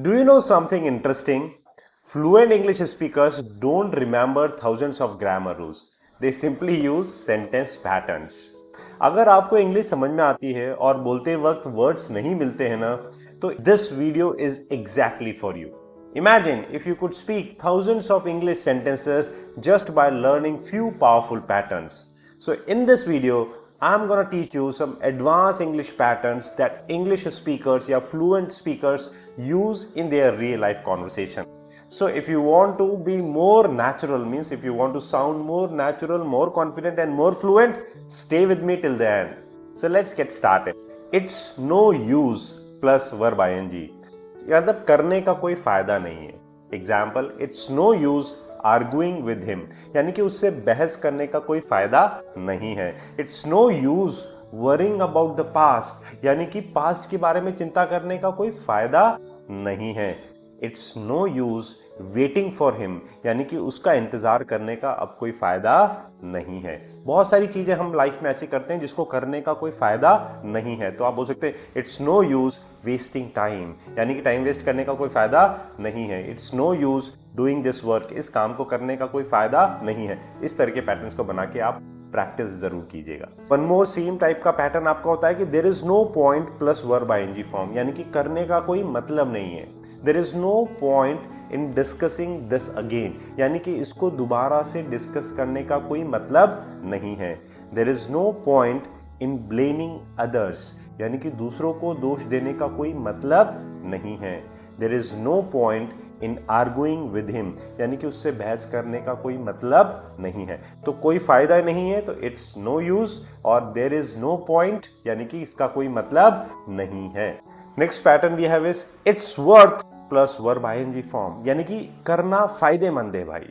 Do you know something interesting? Fluent English speakers don't remember thousands of grammar rules. They simply use sentence patterns. अगर आपको English समझ में आती है और बोलते वक्त वर्ड्स नहीं मिलते हैं ना, तो this video is exactly for you. Imagine if you could speak thousands of English sentences just by learning few powerful patterns. So in this video, I'm gonna teach you some advanced English patterns that English speakers or fluent speakers use in their real life conversation. So if you want to be more natural, means if you want to sound more natural, more confident and more fluent, stay with me till the end. So let's get started. It's no use plus verb ing. मतलब करने का कोई फायदा नहीं है. Example, it's no use arguing with him, यानी कि उससे बहस करने का कोई फायदा नहीं है. It's no use worrying about the past, यानी कि पास्ट के बारे में चिंता करने का कोई फायदा नहीं है. It's no use waiting for him, यानी कि उसका इंतजार करने का अब कोई फायदा नहीं है. बहुत सारी चीजें हम लाइफ में ऐसी करते हैं जिसको करने का कोई फायदा नहीं है. तो आप बोल सकते हैं it's no use wasting time, यानी कि टाइम वेस्ट करने का कोई फायदा नहीं है. It's no use doing this work, इस काम को करने का कोई फायदा नहीं है. इस तरह के पैटर्न्स को बना के आप प्रैक्टिस जरूर कीजिएगा. वन मोर सेम टाइप का पैटर्न आपका होता है कि there is no point plus verb ING form, यानी कि करने का कोई मतलब नहीं है. There is no point in discussing this again, यानी कि इसको दोबारा से डिस्कस करने का कोई मतलब नहीं है. There is no point in blaming others, यानी कि दूसरों को दोष देने का कोई मतलब नहीं है. There is no point in arguing with him, यानी कि उससे बहस करने का कोई मतलब नहीं है. तो कोई फायदा नहीं है, तो इट्स नो यूज, और देयर इज नो पॉइंट, यानी कि इसका कोई मतलब नहीं है. Next pattern we have is it's worth plus verb ING form, यानी कि करना फायदेमंद है भाई,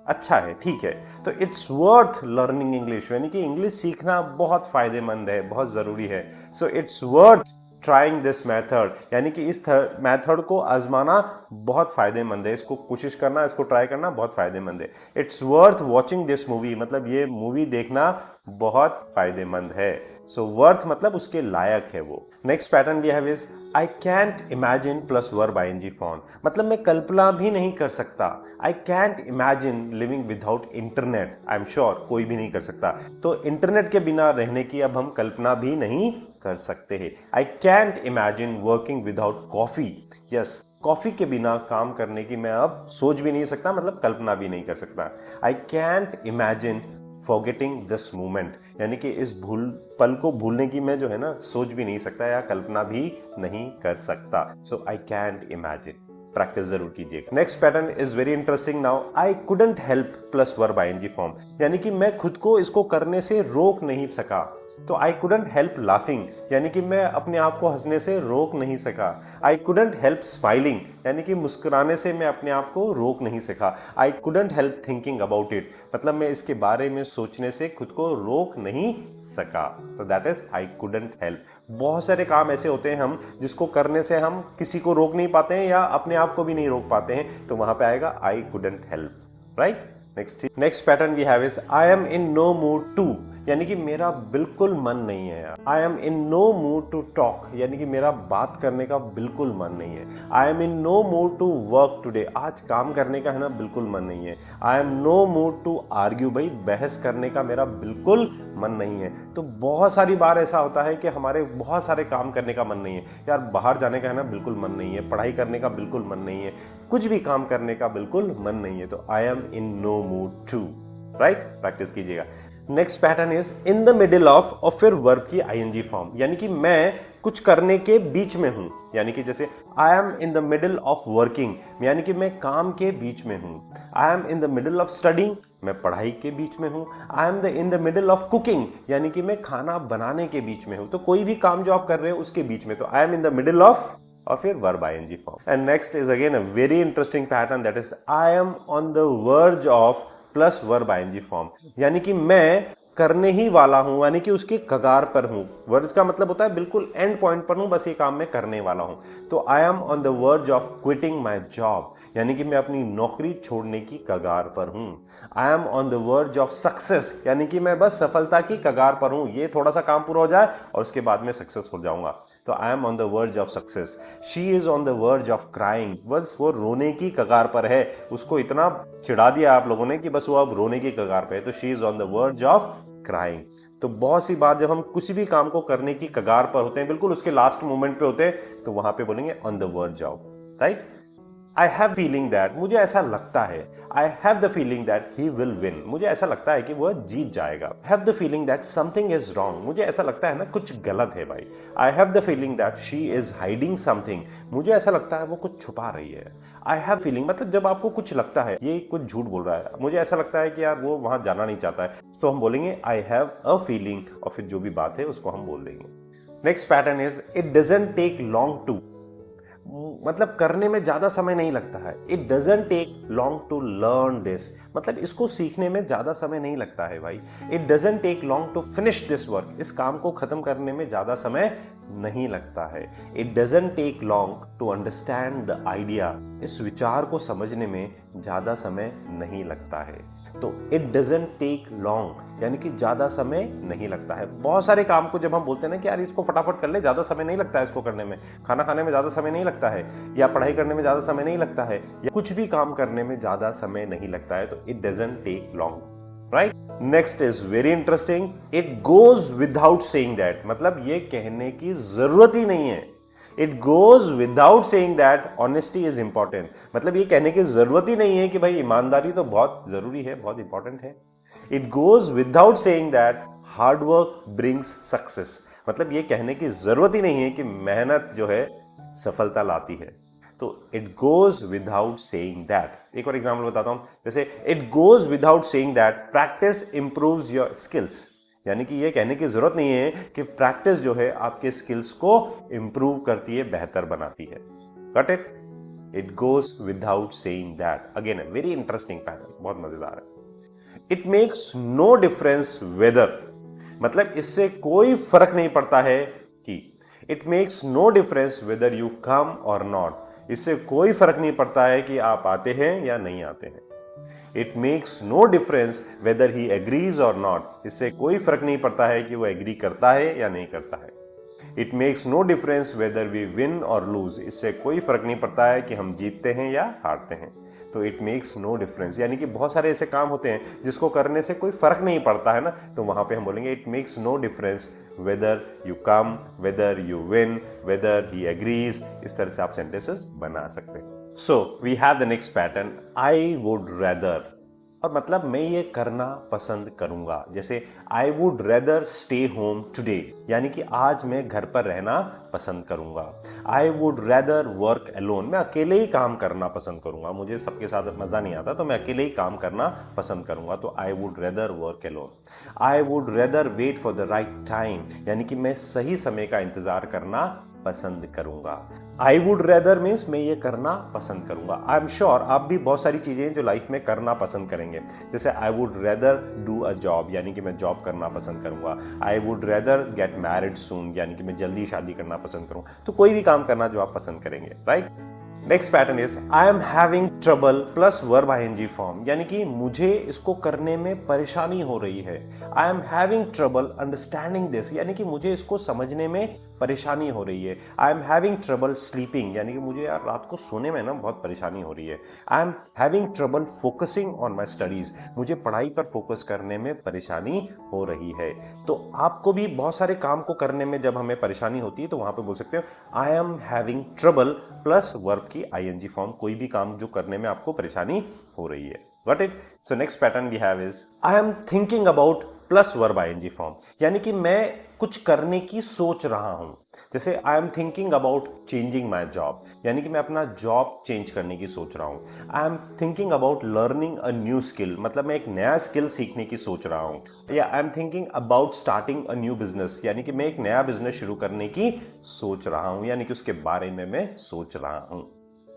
अच्छा है, ठीक है. तो इट्स वर्थ लर्निंग इंग्लिश, यानी कि इंग्लिश सीखना बहुत फायदेमंद है, बहुत जरूरी है. So it's worth trying this method, यानी कि इस मेथड को आजमाना बहुत फायदेमंद है, इसको कोशिश करना, इसको ट्राई करना बहुत फायदेमंद है. It's worth watching this movie, मतलब ये मूवी देखना बहुत फायदेमंद है. सो वर्थ मतलब उसके लायक है वो. Next pattern we have is I can't imagine plus verb ING form, मतलब मैं कल्पना भी नहीं कर सकता. I can't imagine living without internet, I am sure कोई भी नहीं कर सकता. तो इंटरनेट के बिना रहने की अब हम कल्पना भी नहीं कर सकते हैं. आई can't imagine working without coffee, yes, coffee के बिना काम करने की मैं अब सोच भी नहीं सकता, मतलब कल्पना भी नहीं कर सकता. I can't imagine forgetting this moment, यानी कि इस पल को भूलने की मैं जो है ना सोच भी नहीं सकता या कल्पना भी नहीं कर सकता. So I can't imagine. Practice जरूर कीजिएगा. Next pattern is very interesting now. I couldn't help plus verb ING form, यानी कि मैं खुद को इसको करने से रोक नहीं सका. तो आई कुडंट हेल्प लाफिंग, यानी कि मैं अपने आप को हंसने से रोक नहीं सका. आई कुडंट हेल्प स्माइलिंग, यानी कि मुस्कुराने से मैं अपने आप को रोक नहीं सका. आई couldn't help thinking about it, मतलब मैं इसके बारे में सोचने से खुद को रोक नहीं सका. तो that is I couldn't help. बहुत सारे काम ऐसे होते हैं हम जिसको करने से हम किसी को रोक नहीं पाते हैं या अपने आप को भी नहीं रोक पाते हैं, तो वहां पे आएगा I couldn't help. Right. Next pattern we have is I am in no mood to, यानी कि मेरा बिल्कुल मन नहीं है. I am in no mood to talk, यानी कि मेरा बात करने का बिल्कुल मन नहीं है. I am in no mood to work today, आज काम करने का है ना बिल्कुल मन नहीं है. I am no mood to argue, भाई बहस करने का मेरा बिल्कुल मन नहीं है. तो बहुत सारी बार ऐसा होता है कि हमारे बहुत सारे काम करने का मन नहीं है. यार बाहर जाने का है ना बिल्कुल मन नहीं है, पढ़ाई करने का बिल्कुल मन नहीं है, कुछ भी काम करने का बिल्कुल मन नहीं है. तो I am in no mood to. Right. Practice कीजिएगा. Next pattern is in the middle of, और फिर वर्ब की आईएनजी फॉर्म, यानी कि मैं कुछ करने के बीच में हूं, यानी कि जैसे I am in the middle of working, यानी कि मैं काम के बीच में हूं. I am in the middle of studying, मैं पढ़ाई के बीच में हूं. I am in the middle of cooking, यानी कि मैं खाना बनाने के बीच में हूं. तो कोई भी काम जो आप कर रहे हो उसके बीच में, तो I am in the middle of, और फिर verb ING form. And next is again a very interesting pattern, that is I am on the verge of plus verb ING form, यानी कि मैं करने ही वाला हूं, यानी कि उसके कगार पर हूं. वर्ज का मतलब होता है बिल्कुल एंड पॉइंट पर हूं, बस ये काम मैं करने वाला हूं. तो I am on the verge of quitting my job, यानी कि मैं अपनी नौकरी छोड़ने की कगार पर हूं। I am on the verge of success, यानी कि मैं बस सफलता की कगार पर हूं, ये थोड़ा सा काम पूरा हो जाए और उसके बाद में सक्सेस हो जाऊंगा। तो I am on the verge of success. She is on the verge of crying, बस वो रोने की कगार पर है। उसको इतना चिढ़ा दिया आप लोगों ने कि बस वो अब रोने की कगार पर है। तो she is on the verge of crying. तो बहुत सी बार जब हम किसी भी काम को करने की कगार पर होते हैं, बिल्कुल उसके लास्ट मोमेंट पे होते हैं, तो वहां पे बोलेंगे on the verge of, right. I have feeling that, मुझे ऐसा लगता है। I have the feeling that he will win, मुझे ऐसा लगता है कि वह जीत जाएगा। Have the feeling that something is wrong, मुझे ऐसा लगता है ना कुछ गलत है भाई। I have the feeling that she is hiding something, मुझे ऐसा लगता है वो कुछ छुपा रही है। आई हैव फीलिंग मतलब जब आपको कुछ लगता है ये कुछ झूठ बोल रहा है, मुझे ऐसा लगता है कि यार वो वहां जाना नहीं चाहता है, तो हम बोलेंगे आई हैव अ फीलिंग, और फिर जो भी बात है उसको हम बोल देंगे। Next pattern is it doesn't take long to, मतलब करने में ज्यादा समय नहीं लगता है। It doesn't take long to learn this, मतलब इसको सीखने में ज्यादा समय नहीं लगता है भाई। It doesn't take long to finish this work, इस काम को खत्म करने में ज्यादा समय नहीं लगता है। It doesn't take long to understand the idea, इस विचार को समझने में ज्यादा समय नहीं लगता है। तो इट डजंट टेक लॉन्ग यानी कि ज्यादा समय नहीं लगता है। बहुत सारे काम को जब हम बोलते हैं ना कि यार इसको फटाफट कर ले, ज्यादा समय नहीं लगता है इसको करने में, खाना खाने में ज्यादा समय नहीं लगता है, या पढ़ाई करने में ज्यादा समय नहीं लगता है, या कुछ भी काम करने में ज्यादा समय नहीं लगता है, तो it doesn't take long, right. Next is very interesting, it goes without saying that, मतलब ये कहने की जरूरत ही नहीं है। It goes without saying that honesty is important, मतलब ये कहने की जरूरत ही नहीं है कि भाई ईमानदारी तो बहुत जरूरी है, बहुत इंपॉर्टेंट है। It goes without saying that hard work brings success, मतलब ये कहने की जरूरत ही नहीं है कि मेहनत जो है सफलता लाती है। तो it goes without saying that. एक और एग्जाम्पल बताता हूं, जैसे it goes without saying that practice improves your skills, यानी कि ये कहने की जरूरत नहीं है कि प्रैक्टिस जो है आपके स्किल्स को इंप्रूव करती है, बेहतर बनाती है। Got it? It goes without saying that. Again very interesting pattern, बहुत मजेदार है। It makes no difference whether, मतलब इससे कोई फर्क नहीं पड़ता है कि, it makes no difference whether you come और नॉट, इससे कोई फर्क नहीं पड़ता है कि आप आते हैं या नहीं आते हैं। It makes no difference whether he agrees और नॉट, इससे कोई फर्क नहीं पड़ता है कि वो एग्री करता है या नहीं करता है। It makes no difference whether we win और लूज, इससे कोई फर्क नहीं पड़ता है कि हम जीतते हैं या हारते हैं। तो इट मेक्स नो डिफरेंस, यानी कि बहुत सारे ऐसे काम होते हैं जिसको करने से कोई फर्क नहीं पड़ता है ना, तो वहां पे हम बोलेंगे it makes no difference whether you come, whether you win, whether he agrees. इस तरह से आप सेंटेंसेस बना सकते हैं। So we have the next pattern, I would rather, और मतलब मैं ये करना पसंद करूंगा। जैसे I would rather stay home today, यानी कि आज मैं घर पर रहना पसंद करूंगा। I would rather work alone, मैं अकेले ही काम करना पसंद करूंगा, मुझे सबके साथ मजा नहीं आता, तो मैं अकेले ही काम करना पसंद करूंगा। तो I would rather work alone. I would rather wait for the right time, यानी कि मैं सही समय का इंतजार करना पसंद करूंगा। आई वुड रेदर मीन्स मैं ये करना पसंद करूंगा। आई एम श्योर आप भी बहुत सारी चीजें जो लाइफ में करना पसंद करेंगे, जैसे I would rather do a job, यानी कि मैं जॉब करना पसंद करूंगा। I would rather get married soon, यानी कि मैं जल्दी शादी करना पसंद करूंगा। तो कोई भी काम करना जो आप पसंद करेंगे, right. Next pattern is I am having trouble plus verb ING form, यानी कि मुझे इसको करने में परेशानी हो रही है। I am having trouble understanding this, यानी कि मुझे इसको समझने में परेशानी हो रही है। I am having trouble sleeping, यानी कि मुझे यार रात को सोने में ना बहुत परेशानी हो रही है। I am having trouble focusing on my studies, मुझे पढ़ाई पर फोकस करने में परेशानी हो रही है। तो आपको भी बहुत सारे काम को करने में जब हमें परेशानी होती है तो वहां पे बोल सकते हो I am having trouble plus verb की आईएनजी फॉर्म, कोई भी काम जो करने में आपको परेशानी हो रही है। Got it? So next pattern we have is I am thinking about plus verb ING form, यानी कि मैं कुछ करने की सोच रहा हूं। जैसे I am thinking about changing my job, यानी कि मैं अपना जॉब चेंज करने की सोच रहा हूं। I am thinking about learning a new skill, मतलब मैं एक नया स्किल सीखने की सोच रहा हूं। या I am thinking about starting a new business, यानी कि मैं एक नया बिजनेस शुरू करने की सोच रहा हूं, यानी कि उसके बारे में मैं सोच रहा हूं।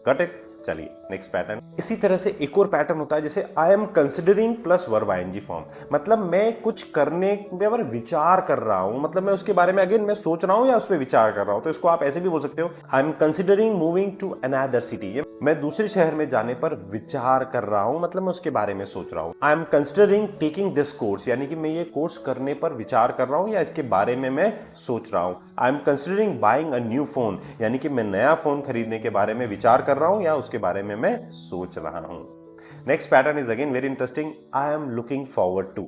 Got it? चलिए नेक्स्ट पैटर्न। इसी तरह से एक और पैटर्न होता है जैसे I am considering plus verb ING form. मतलब मैं कुछ करने पर विचार कर रहा हूं, मतलब मैं उसके बारे में अगेन मैं सोच रहा हूं या उस पर विचार कर रहा हूं। तो इसको आप ऐसे भी बोल सकते हो, I am considering moving to another city. मैं दूसरे शहर में जाने पर विचार कर रहा हूं, मतलब मैं उसके बारे में सोच रहा हूं। I am considering taking this course, यानी कि मैं ये कोर्स करने पर विचार कर रहा हूं या इसके बारे में मैं सोच रहा हूं। I am considering buying a new phone, यानी कि मैं नया फोन खरीदने के बारे में विचार कर रहा हूं या उसके बारे में मैं सोच रहा हूं। Next pattern is again very interesting, I am looking forward to.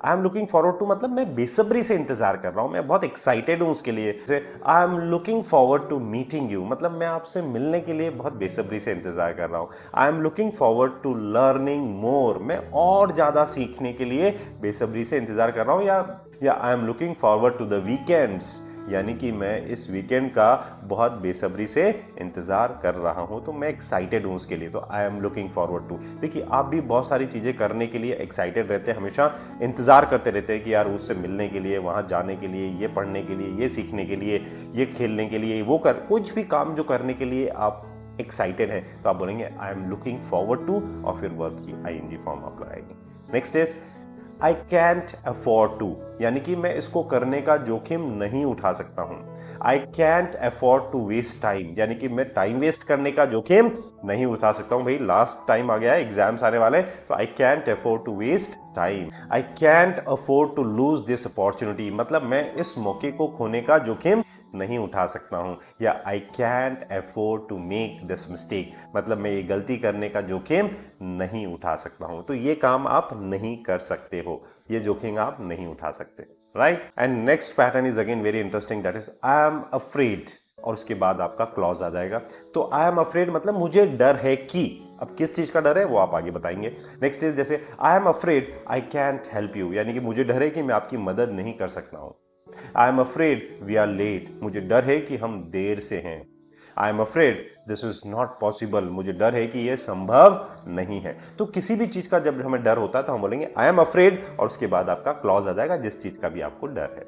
I am looking forward to मतलब मैं बेसब्री से इंतजार कर रहा हूं, मैं बहुत एक्साइटेड हूं उसके लिए। जैसे I am looking forward to meeting you, मतलब मैं आपसे मिलने के लिए बहुत बेसब्री से इंतजार कर रहा हूं। I am looking forward to learning more, मैं और ज्यादा सीखने के लिए बेसब्री से इंतजार कर रहा हूं। या I am looking forward to the weekends, यानी कि मैं इस वीकेंड का बहुत बेसब्री से इंतजार कर रहा हूं, तो मैं एक्साइटेड हूं उसके लिए। तो I am looking forward to. देखिए आप भी बहुत सारी चीजें करने के लिए एक्साइटेड रहते हैं, हमेशा इंतजार करते रहते हैं कि यार उससे मिलने के लिए, वहां जाने के लिए, ये पढ़ने के लिए, ये सीखने के लिए, ये खेलने के लिए, वो कर कुछ भी काम जो करने के लिए आप एक्साइटेड हैं, तो आप बोलेंगे I am looking forward to और फिर वर्ब की आईएनजी फॉर्म आप लगाएंगे। Next is I can't afford to, यानी कि मैं इसको करने का जोखिम नहीं उठा सकता हूं। I can't afford to waste time, यानी कि मैं टाइम वेस्ट करने का जोखिम नहीं उठा सकता हूं। भाई लास्ट टाइम आ गया है, एग्जाम्स आने वाले, तो I can't afford to waste time. I can't afford to lose this opportunity, मतलब मैं इस मौके को खोने का जोखिम नहीं उठा सकता हूं। या I can't afford to make this mistake, मतलब मैं ये गलती करने का जोखिम नहीं उठा सकता हूं। तो ये काम आप नहीं कर सकते हो, ये जोखिम आप नहीं उठा सकते, right. And next pattern is again very interesting, that is I am afraid, और उसके बाद आपका क्लॉज आ जाएगा। तो आई एम अफ्रेड मतलब मुझे डर है कि, अब किस चीज का डर है वो आप आगे बताएंगे। नेक्स्ट इज जैसे I am afraid I can't help you, यानी कि मुझे डर है कि मैं आपकी मदद नहीं कर सकता हूं। I am afraid we are late, मुझे डर है कि हम देर से हैं। I am afraid this is not possible, मुझे डर है कि यह संभव नहीं है। तो किसी भी चीज का जब हमें डर होता है तो हम बोलेंगे आई एम अफ्रेड और उसके बाद आपका क्लॉज आ जाएगा जिस चीज का भी आपको डर है।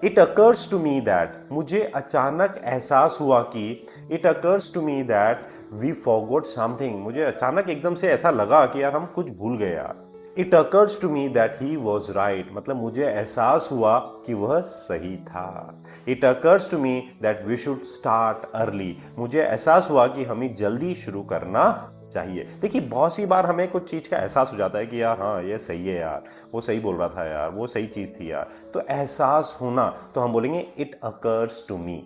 It occurs to me that, मुझे अचानक एहसास हुआ कि, it occurs to me that we forgot something, मुझे अचानक एकदम से ऐसा लगा कि यार हम कुछ भूल गए यार। It occurs to me that he was right, मतलब मुझे एहसास हुआ कि वह सही था। It occurs to me that we should start early, मुझे एहसास हुआ कि हमें जल्दी शुरू करना चाहिए। देखिए बहुत सी बार हमें कुछ चीज का एहसास हो जाता है कि यार हाँ ये सही है यार, वो सही बोल रहा था यार, वो सही चीज थी यार। तो एहसास होना, तो हम बोलेंगे it occurs to me.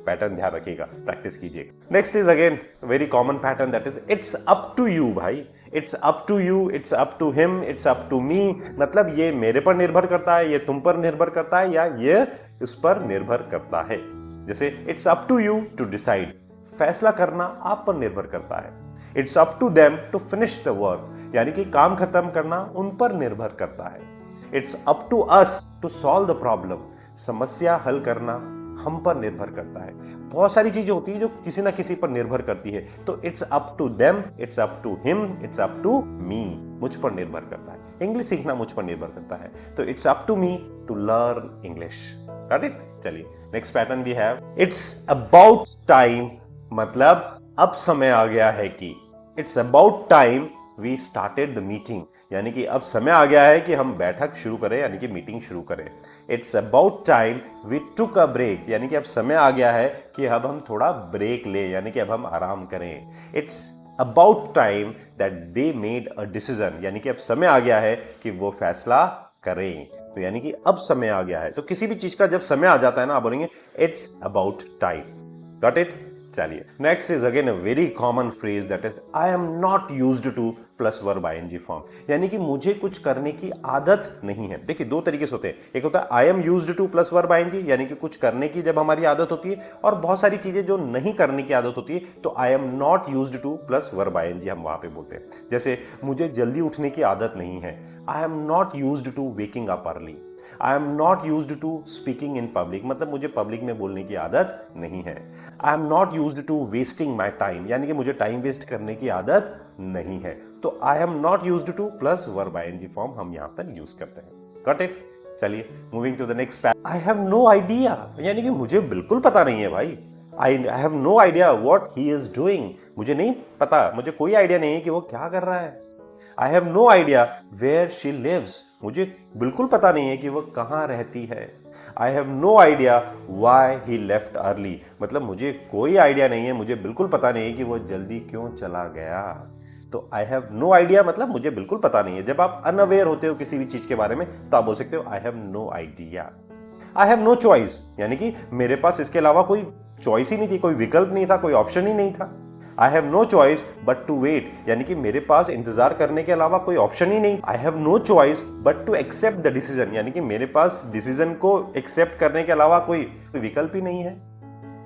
Pattern ध्यान रखिएगा, प्रैक्टिस कीजिएगा। Next is again very common pattern, that is it's up to you. भाई it's up to you, it's up to him, it's up to me, मतलब ये मेरे पर निर्भर करता है, ये तुम पर निर्भर करता है, या ये उस पर निर्भर करता है। जैसे it's up to you to decide, फैसला करना आप पर निर्भर करता है। It's up to them to finish the work, यानी कि काम खत्म करना उन पर निर्भर करता है। It's up to us to solve the problem, समस्या हल करना हम पर निर्भर करता है। बहुत सारी चीजें होती है जो किसी ना किसी पर निर्भर करती है, तो it's up to them, it's up to him, it's up to me, मुझ पर निर्भर करता है। इंग्लिश सीखना मुझ पर निर्भर करता है, तो it's up to me to learn English. Got it. चलिए नेक्स्ट पैटर्न भी है, इट्स अबाउट टाइम, मतलब अब समय आ गया है कि, it's about time we started the meeting, यानी कि अब समय आ गया है कि हम बैठक शुरू करें, यानी कि मीटिंग शुरू करें। It's about time we took a break, यानी कि अब समय आ गया है कि अब हम थोड़ा ब्रेक ले, यानी कि अब हम आराम करें। It's about time that they made a decision, यानी कि अब समय आ गया है कि वो फैसला करें। तो यानी कि अब समय आ गया है, तो किसी भी चीज का जब समय आ जाता है ना, आप बोलेंगे it's about time. Got it. चलिए next is again a very common phrase, that is I am not used to plus verb ING form, यानी कि मुझे कुछ करने की आदत नहीं है। देखिए दो तरीके से होते हैं, एक होता है I am used to plus verb ING, यानी कि कुछ करने की जब हमारी आदत होती है, और बहुत सारी चीजें जो नहीं करने की आदत होती है, तो I am not used to plus verb ING हम वहां पे बोलते हैं। जैसे मुझे जल्दी उठने की आदत नहीं है, I am not used to waking up early. I am not used to speaking in public, मतलब मुझे पब्लिक में बोलने की आदत नहीं है। I am not used to wasting my time, यानी कि मुझे टाइम वेस्ट करने की आदत नहीं है। तो I am not used to plus verb ING form हम यहां पर यूज करते हैं। Got it. चलिए moving to the next pattern, I have no idea, यानी कि मुझे बिल्कुल पता नहीं है भाई। I have no idea what he is doing, मुझे नहीं पता, मुझे कोई आइडिया नहीं है कि वो क्या कर रहा है। I have no idea where she lives, मुझे बिल्कुल पता नहीं है कि वो कहाँ रहती है। I have no idea why he left early, मतलब मुझे कोई आइडिया नहीं है, मुझे बिल्कुल पता नहीं है कि वो जल्दी क्यों चला गया। तो आई हैव नो आइडिया मतलब मुझे बिल्कुल पता नहीं है। जब आप अनअवेयर होते हो किसी भी चीज के बारे में तो आप बोल सकते हो I have no idea. I have no choice, यानी कि मेरे पास इसके अलावा कोई चॉइस ही नहीं थी, कोई विकल्प नहीं था, कोई ऑप्शन ही नहीं था। I have no choice but to wait, यानी कि मेरे पास इंतजार करने के अलावा कोई ऑप्शन ही नहीं। I have no choice but to accept the decision, यानी कि मेरे पास डिसीजन को एक्सेप्ट करने के अलावा कोई विकल्प ही नहीं है,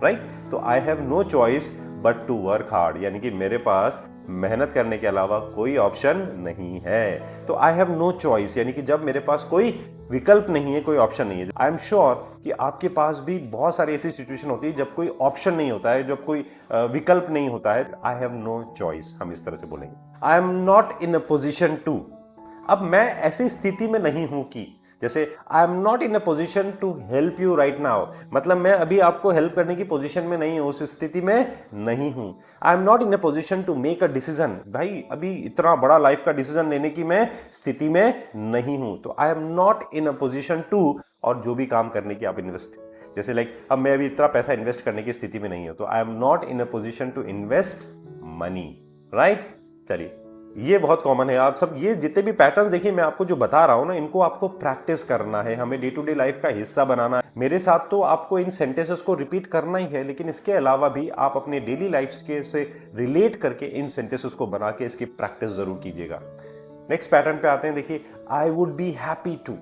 राइट। तो I have no choice but to work hard, यानी कि मेरे पास मेहनत करने के अलावा कोई ऑप्शन नहीं है। तो आई हैव नो चॉइस, यानी कि जब मेरे पास कोई विकल्प नहीं है, कोई ऑप्शन नहीं है। आई एम श्योर कि आपके पास भी बहुत सारी ऐसी सिचुएशन होती है जब कोई ऑप्शन नहीं होता है, जब कोई विकल्प नहीं होता है। आई हैव नो चॉइस, हम इस तरह से बोलेंगे। I am not in a position to, अब मैं ऐसी स्थिति में नहीं हूं कि, जैसे I am not in a position to help you right now, मतलब मैं अभी आपको हेल्प करने की पोजीशन में नहीं हूं, उस स्थिति में नहीं हूं। I am not in a position to make a decision, भाई अभी इतना बड़ा लाइफ का डिसीजन लेने की मैं स्थिति में नहीं हूं। तो I am not in a position to, और जो भी काम करने की आप इन्वेस्ट, जैसे लाइक अब मैं अभी इतना पैसा इन्वेस्ट करने की स्थिति में नहीं हूं, तो I am not in a position to invest money, right. चलिए, ये बहुत कॉमन है। आप सब ये जितने भी पैटर्न्स देखिए मैं आपको जो बता रहा हूं ना, इनको आपको प्रैक्टिस करना है, हमें डे टू डे लाइफ का हिस्सा बनाना है। मेरे साथ तो आपको इन सेंटेंसेस को रिपीट करना ही है, लेकिन इसके अलावा भी आप अपने डेली लाइफ के से रिलेट करके इन सेंटेंसेस को बना के इसकी प्रैक्टिस जरूर कीजिएगा। नेक्स्ट पैटर्न पे आते हैं, देखिए I would be happy to,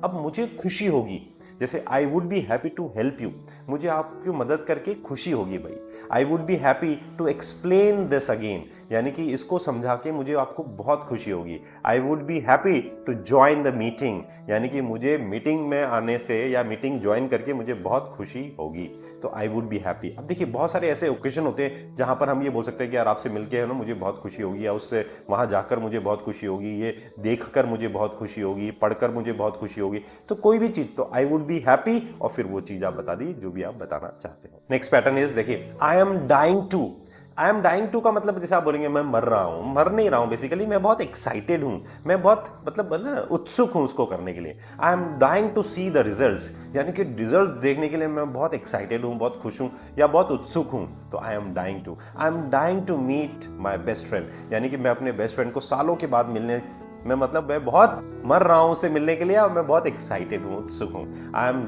अब मुझे खुशी होगी, जैसे I would be happy to help you, मुझे आपकी मदद करके खुशी होगी भाई। I would be happy to explain this again, यानी कि इसको समझा के मुझे आपको बहुत खुशी होगी। I would be happy to join the meeting, यानी कि मुझे मीटिंग में आने से या मीटिंग ज्वाइन करके मुझे बहुत खुशी होगी। तो आई वुड बी हैप्पी। अब देखिए बहुत सारे ऐसे ओकेजन होते हैं जहां पर हम ये बोल सकते हैं कि यार आपसे मिलके है ना मुझे बहुत खुशी होगी, या उससे वहां जाकर मुझे बहुत खुशी होगी, ये देखकर मुझे बहुत खुशी होगी, पढ़कर मुझे बहुत खुशी होगी। तो कोई भी चीज, तो आई वुड बी हैप्पी और फिर वो चीज आप बता दी जो भी आप बताना चाहते हो। नेक्स्ट पैटर्न इज, देखिए I am dying to. I am dying to का मतलब जैसे आप बोलेंगे मैं मर रहा हूं, मर नहीं रहा हूं, बेसिकली मैं बहुत एक्साइटेड हूं, मैं बहुत मतलब उत्सुक हूं उसको करने के लिए। I am dying to see the results, यानी कि रिजल्ट्स देखने के लिए मैं बहुत एक्साइटेड हूं, बहुत खुश हूं या बहुत उत्सुक हूं। तो I am dying to. I am dying to meet my best friend, यानी कि मैं अपने बेस्ट फ्रेंड को सालों के बाद मिलने मैं मतलब मैं बहुत मर रहा हूं उससे मिलने के लिए और मैं बहुत एक्साइटेड हूं, उत्सुक हूं। I am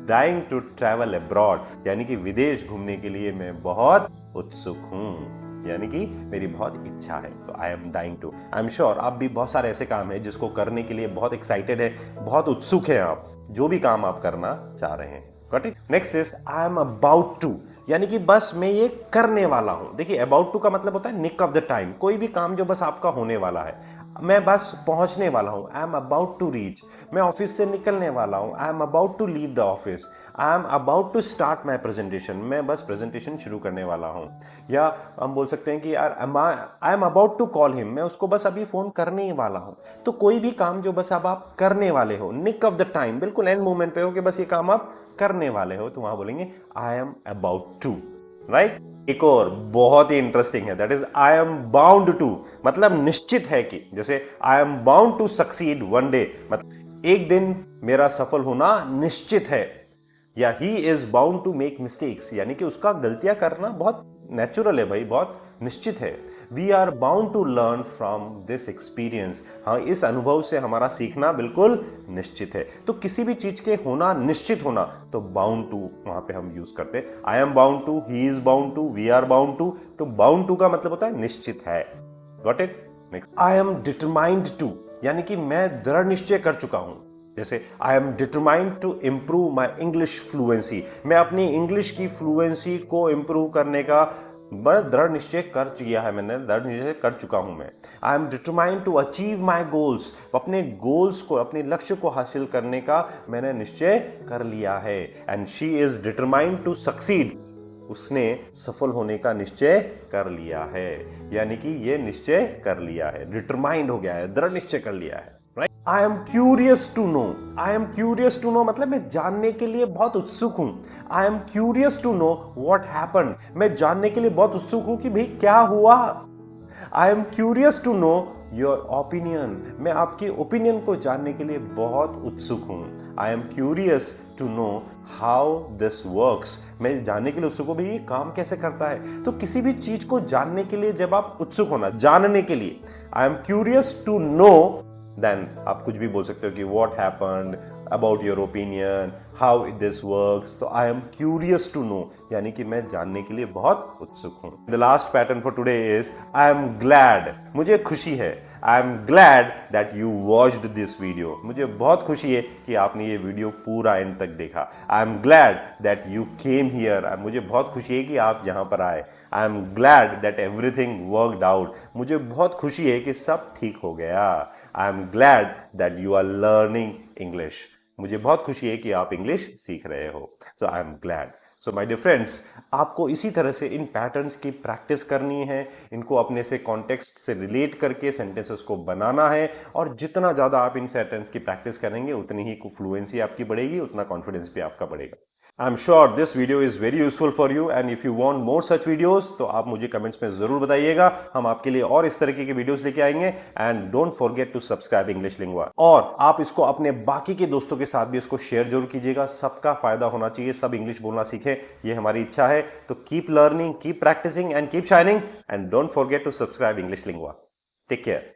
dying to travel abroad, यानी कि विदेश घूमने के लिए मैं बहुत उत्सुक हूं, यानी कि मेरी बहुत इच्छा है। तो I am dying to. I am sure आप भी बहुत सारे ऐसे काम है जिसको करने के लिए बहुत एक्साइटेड है, बहुत उत्सुक है आप, जो भी काम आप करना चाह रहे हैं। Got it. Next is I am about to, यानी कि बस मैं ये करने वाला हूं। देखिए अबाउट टू का मतलब होता है निक ऑफ द टाइम, कोई भी काम जो बस आपका होने वाला है, मैं बस पहुंचने वाला हूं। I am about to reach, मैं ऑफिस से निकलने वाला हूं। I am about to leave the office. I am about to start my presentation, मैं बस प्रेजेंटेशन शुरू करने वाला हूं। या हम बोल सकते हैं कि यार I am about to call him, मैं उसको बस अभी फोन करने ही वाला हूं। तो कोई भी काम जो बस अब आप करने वाले हो, निक ऑफ द टाइम, बिल्कुल एंड मोमेंट पे हो कि बस ये काम आप करने वाले हो, तो वहां बोलेंगे I am about to, right. एक और बहुत ही इंटरेस्टिंग है, that is I am bound to, मतलब निश्चित है कि, जैसे I am bound to succeed one day, मतलब एक दिन मेरा सफल होना निश्चित है। या he is bound to make mistakes, यानी कि उसका गलतियां करना बहुत नेचुरल है भाई, बहुत निश्चित है। We are bound to learn from this experience, हाँ इस अनुभव से हमारा सीखना बिल्कुल निश्चित है। तो किसी भी चीज के होना, निश्चित होना, तो बाउंड टू वहां पे हम यूज करते हैं। I am bound to, he is bound to, we are bound to. तो बाउंड टू का मतलब होता है निश्चित है। Got it. Next, I am determined to, यानी कि मैं दृढ़ निश्चय कर चुका हूं। जैसे I am determined to improve my English fluency, मैं अपनी इंग्लिश की फ्लुएंसी को इम्प्रूव करने का बड़ा दृढ़ निश्चय कर किया है, मैंने दृढ़ निश्चय कर चुका हूं मैं। I am determined to achieve my goals, अपने गोल्स को, अपने लक्ष्य को हासिल करने का मैंने निश्चय कर लिया है। And she is determined to succeed, उसने सफल होने का निश्चय कर लिया है, यानी कि ये निश्चय कर लिया है, डिटरमाइंड हो गया है, दृढ़ निश्चय कर लिया है। I am curious to know. I am curious to know मतलब मैं जानने के लिए बहुत उत्सुक हूं। I am curious to know what happen, मैं जानने के लिए बहुत उत्सुक हूं कि भाई क्या हुआ। I am curious to know your opinion, मैं आपकी ओपिनियन को जानने के लिए बहुत उत्सुक हूं। I am curious to know how this works, मैं जानने के लिए उत्सुक हूं भाई ये काम कैसे करता है। तो किसी भी चीज को जानने के लिए जब आप उत्सुक होना, जानने के लिए, I am curious to know, then आप कुछ भी बोल सकते हो कि what happened, about your opinion, how this works. तो I am curious to know यानी कि मैं जानने के लिए बहुत उत्सुक हूं। The last pattern for today is I am glad, मुझे खुशी है। I am glad that you watched this video, मुझे बहुत खुशी है कि आपने ये वीडियो पूरा एंड तक देखा। I am glad that you came here, मुझे बहुत खुशी है कि आप यहां पर आए। I am glad that everything worked out, मुझे बहुत खुशी है कि सब ठीक हो गया। I am glad that you are learning English, मुझे बहुत खुशी है कि आप इंग्लिश सीख रहे हो। So I am glad. So my dear friends, आपको इसी तरह से इन पैटर्न्स की प्रैक्टिस करनी है, इनको अपने से कॉन्टेक्स्ट से रिलेट करके सेंटेंसेस को बनाना है, और जितना ज़्यादा आप इन सेंटेंस की प्रैक्टिस करेंगे उतनी ही फ्लुएंसी आपकी बढ़ेगी, उतना कॉन्फिडेंस भी आपका बढ़ेगा। आई am sure this video is very useful for you, and if you want more such videos तो आप मुझे कमेंट्स में जरूर बताइएगा, हम आपके लिए और इस तरीके के वीडियोस लेके आएंगे। And don't forget to subscribe English Lingua, और आप इसको अपने बाकी के दोस्तों के साथ भी इसको शेयर जरूर कीजिएगा। सबका फायदा होना चाहिए, सब इंग्लिश बोलना सीखें, ये हमारी इच्छा है। तो keep learning, keep practising and keep shining, and don't forget to subscribe English Lingua. Take care.